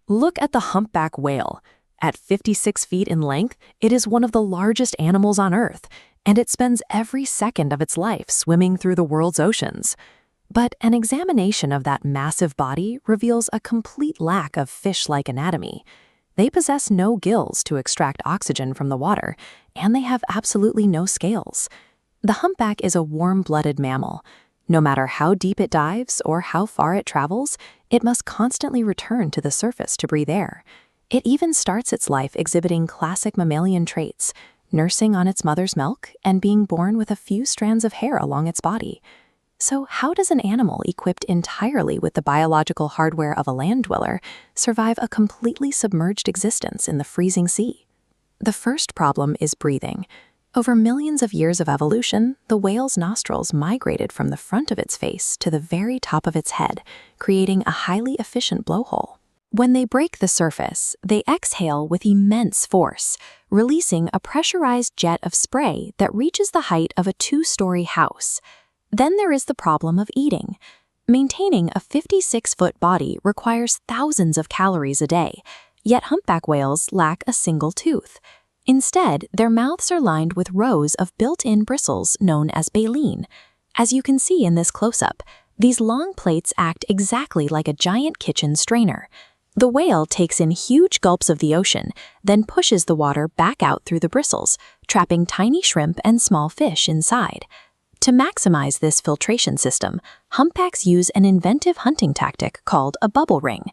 Look at the humpback whale. At 56 feet in length, it is one of the largest animals on Earth, and it spends every second of its life swimming through the world's oceans. But an examination of that massive body reveals a complete lack of fish-like anatomy. They possess no gills to extract oxygen from the water, and they have absolutely no scales. The humpback is a warm-blooded mammal. No matter how deep it dives or how far it travels, it must constantly return to the surface to breathe air. It even starts its life exhibiting classic mammalian traits, nursing on its mother's milk and being born with a few strands of hair along its body. So how does an animal equipped entirely with the biological hardware of a land dweller survive a completely submerged existence in the freezing sea? The first problem is breathing. Over millions of years of evolution, the whale's nostrils migrated from the front of its face to the very top of its head, creating a highly efficient blowhole. When they break the surface, they exhale with immense force, releasing a pressurized jet of spray that reaches the height of a 2-story house. Then there is the problem of eating. Maintaining a 56-foot body requires thousands of calories a day, yet humpback whales lack a single tooth. Instead, their mouths are lined with rows of built-in bristles known as baleen. As you can see in this close-up, these long plates act exactly like a giant kitchen strainer. The whale takes in huge gulps of the ocean, then pushes the water back out through the bristles, trapping tiny shrimp and small fish inside. To maximize this filtration system, humpbacks use an inventive hunting tactic called a bubble ring.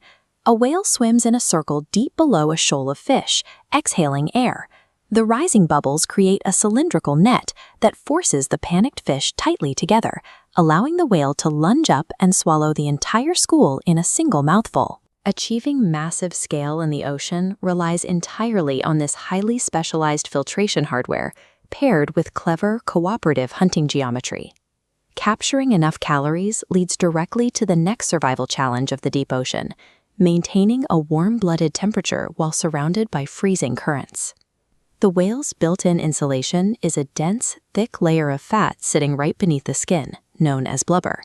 A whale swims in a circle deep below a shoal of fish, exhaling air. The rising bubbles create a cylindrical net that forces the panicked fish tightly together, allowing the whale to lunge up and swallow the entire school in a single mouthful. Achieving massive scale in the ocean relies entirely on this highly specialized filtration hardware, paired with clever, cooperative hunting geometry. Capturing enough calories leads directly to the next survival challenge of the deep ocean: maintaining a warm-blooded temperature while surrounded by freezing currents. The whale's built-in insulation is a dense, thick layer of fat sitting right beneath the skin, known as blubber.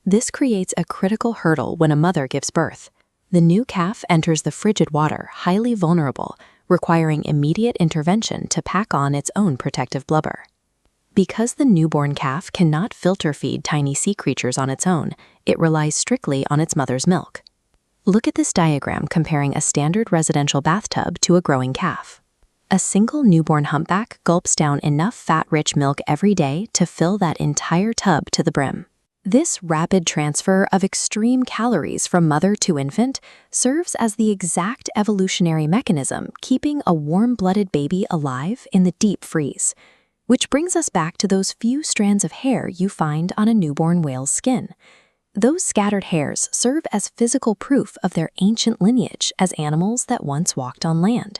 This creates a critical hurdle when a mother gives birth. The new calf enters the frigid water highly vulnerable, requiring immediate intervention to pack on its own protective blubber. Because the newborn calf cannot filter feed tiny sea creatures on its own, it relies strictly on its mother's milk. Look at this diagram comparing a standard residential bathtub to a growing calf. A single newborn humpback gulps down enough fat-rich milk every day to fill that entire tub to the brim. This rapid transfer of extreme calories from mother to infant serves as the exact evolutionary mechanism keeping a warm-blooded baby alive in the deep freeze. Which brings us back to those few strands of hair you find on a newborn whale's skin. Those scattered hairs serve as physical proof of their ancient lineage as animals that once walked on land.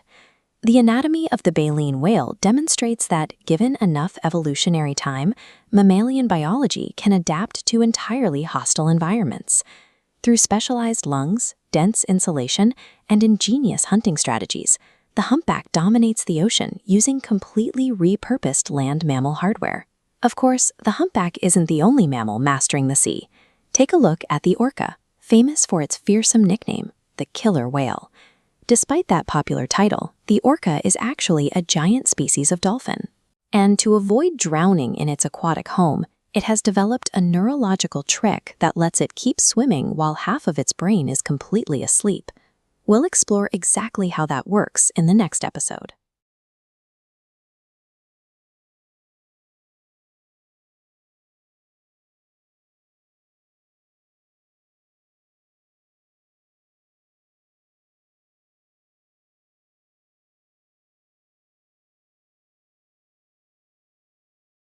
The anatomy of the baleen whale demonstrates that, given enough evolutionary time, mammalian biology can adapt to entirely hostile environments. Through specialized lungs, dense insulation, and ingenious hunting strategies, the humpback dominates the ocean using completely repurposed land mammal hardware. Of course, the humpback isn't the only mammal mastering the sea. Take a look at the orca, famous for its fearsome nickname, the killer whale. Despite that popular title, the orca is actually a giant species of dolphin. And to avoid drowning in its aquatic home, it has developed a neurological trick that lets it keep swimming while half of its brain is completely asleep. We'll explore exactly how that works in the next episode.